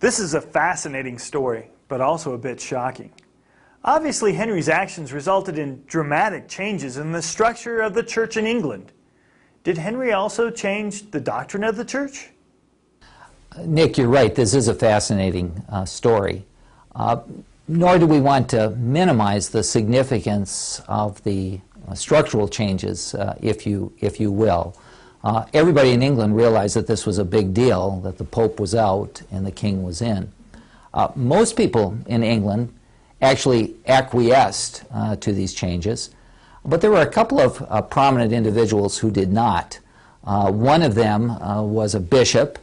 This is a fascinating story, but also a bit shocking. Obviously, Henry's actions resulted in dramatic changes in the structure of the church in England. Did Henry also change the doctrine of the church? Nick, you're right. This is a fascinating story. Nor do we want to minimize the significance of the structural changes, if you will. Everybody in England realized that this was a big deal, that the Pope was out and the King was in. Most people in England actually acquiesced to these changes, but there were a couple of prominent individuals who did not. One of them was a bishop,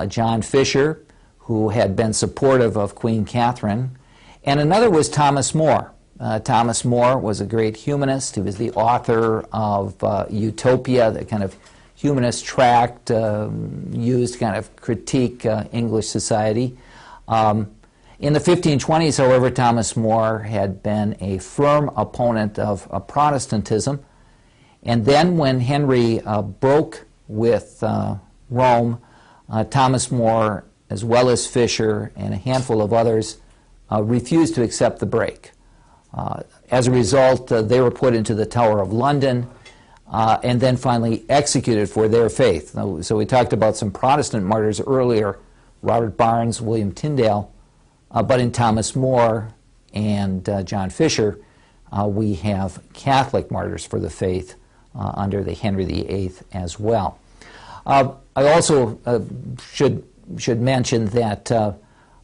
John Fisher, who had been supportive of Queen Catherine, and another was Thomas More. Thomas More was a great humanist. He was the author of Utopia, the kind of humanist tract used to kind of critique English society. In the 1520s, however, Thomas More had been a firm opponent of Protestantism. And then when Henry broke with Rome, Thomas More, as well as Fisher and a handful of others, refused to accept the break. As a result, they were put into the Tower of London and then finally executed for their faith. So we talked about some Protestant martyrs earlier, Robert Barnes, William Tyndale, but in Thomas More and John Fisher, we have Catholic martyrs for the faith under the Henry VIII as well. I also should mention that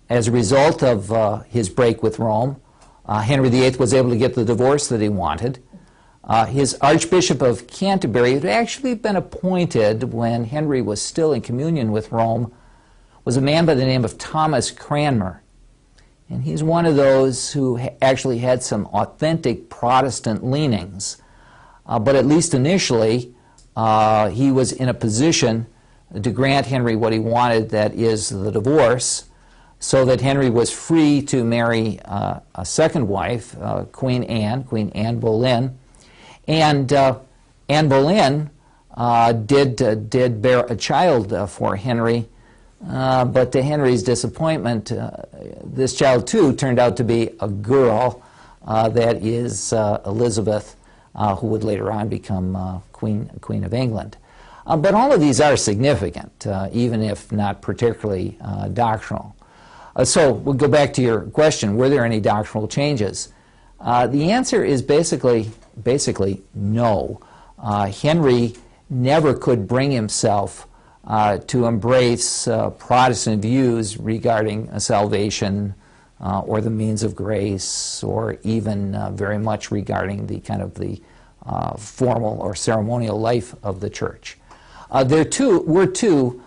as a result of his break with Rome, Henry VIII was able to get the divorce that he wanted. His Archbishop of Canterbury, who had actually been appointed when Henry was still in communion with Rome, was a man by the name of Thomas Cranmer. And he's one of those who actually had some authentic Protestant leanings. But at least initially, he was in a position to grant Henry what he wanted, that is the divorce, so that Henry was free to marry a second wife, Queen Anne Boleyn. And Anne Boleyn did bear a child for Henry, but to Henry's disappointment, this child too turned out to be a girl, that is Elizabeth, who would later on become Queen of England. But all of these are significant, even if not particularly doctrinal. So we'll go back to your question, were there any doctrinal changes? The answer is basically no. Henry never could bring himself to embrace Protestant views regarding salvation or the means of grace, or even very much regarding the kind of the formal or ceremonial life of the church. There were two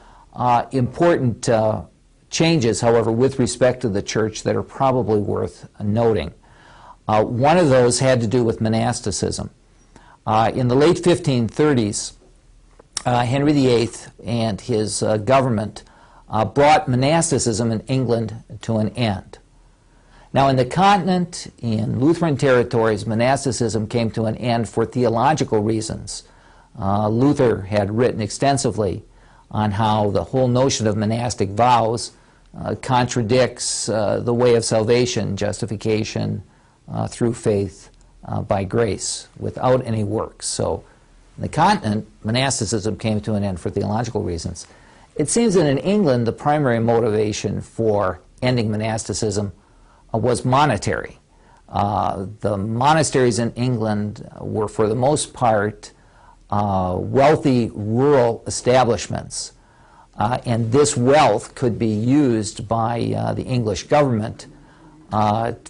important changes, however, with respect to the church that are probably worth noting. One of those had to do with monasticism. In the late 1530s, Henry VIII and his government brought monasticism in England to an end. Now, in the continent, in Lutheran territories, monasticism came to an end for theological reasons. Luther had written extensively on how the whole notion of monastic vows contradicts the way of salvation, justification through faith by grace, without any works. So in the continent, monasticism came to an end for theological reasons. It seems that in England, the primary motivation for ending monasticism was monetary. The monasteries in England were, for the most part, wealthy rural establishments. And this wealth could be used by the English government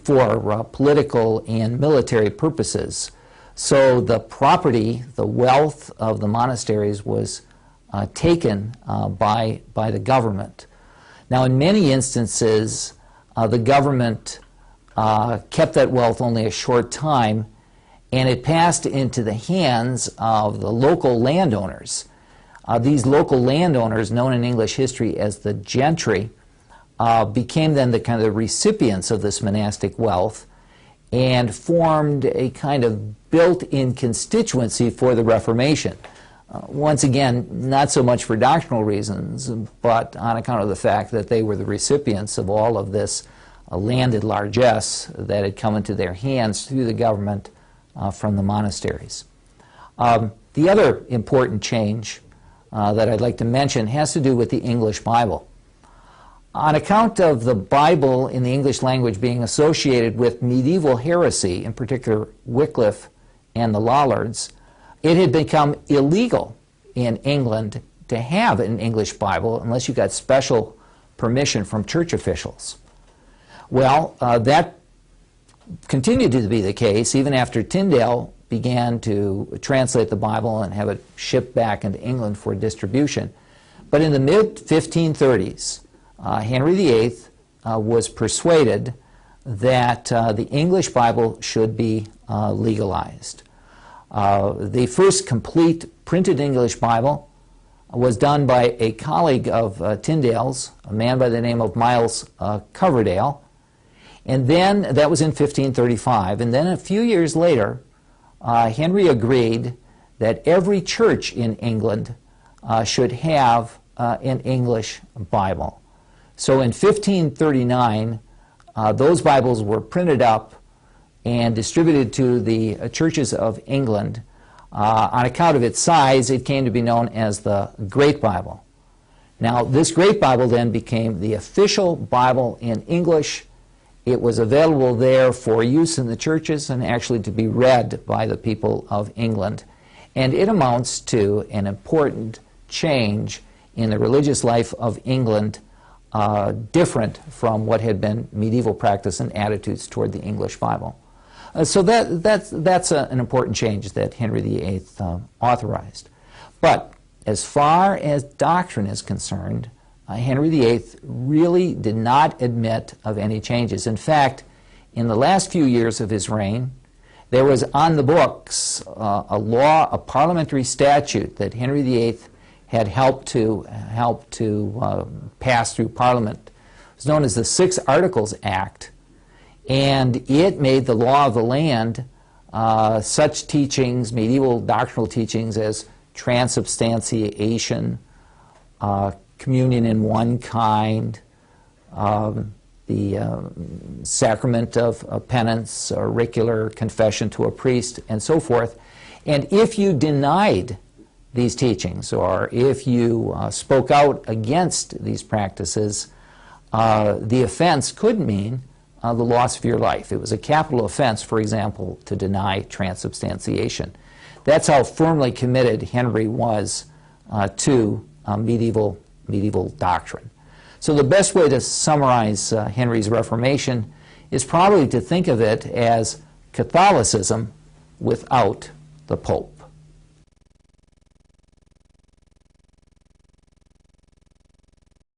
for political and military purposes. So the property, the wealth of the monasteries was taken by the government. Now, in many instances, the government kept that wealth only a short time, and it passed into the hands of the local landowners. These local landowners, known in English history as the gentry, became then the kind of recipients of this monastic wealth and formed a kind of built-in constituency for the Reformation. once again, not so much for doctrinal reasons, but on account of the fact that they were the recipients of all of this landed largesse that had come into their hands through the government from the monasteries. The other important change that I'd like to mention has to do with the English Bible. On account of the Bible in the English language being associated with medieval heresy, in particular Wycliffe and the Lollards, it had become illegal in England to have an English Bible unless you got special permission from church officials. Well, that continued to be the case even after Tyndale began to translate the Bible and have it shipped back into England for distribution. But in the mid-1530s, Henry VIII was persuaded that the English Bible should be legalized. The first complete printed English Bible was done by a colleague of Tyndale's, a man by the name of Miles Coverdale, and then that was in 1535. And then a few years later, Henry agreed that every church in England should have an English Bible. So in 1539, those Bibles were printed up and distributed to the churches of England. On account of its size, it came to be known as the Great Bible. Now, this Great Bible then became the official Bible in English. It was available there for use in the churches and actually to be read by the people of England. And it amounts to an important change in the religious life of England, different from what had been medieval practice and attitudes toward the English Bible. So that's an important change that Henry VIII authorized. But as far as doctrine is concerned, Henry VIII really did not admit of any changes. In fact, in the last few years of his reign, there was on the books a law, a parliamentary statute that Henry VIII had helped to pass through Parliament. It was known as the Six Articles Act, and it made the law of the land such teachings, medieval doctrinal teachings as transubstantiation, communion in one kind, the sacrament of penance, auricular confession to a priest, and so forth. And if you denied these teachings, or if you spoke out against these practices, the offense could mean the loss of your life. It was a capital offense, for example, to deny transubstantiation. That's how firmly committed Henry was to medieval doctrine. So the best way to summarize Henry's Reformation is probably to think of it as Catholicism without the Pope.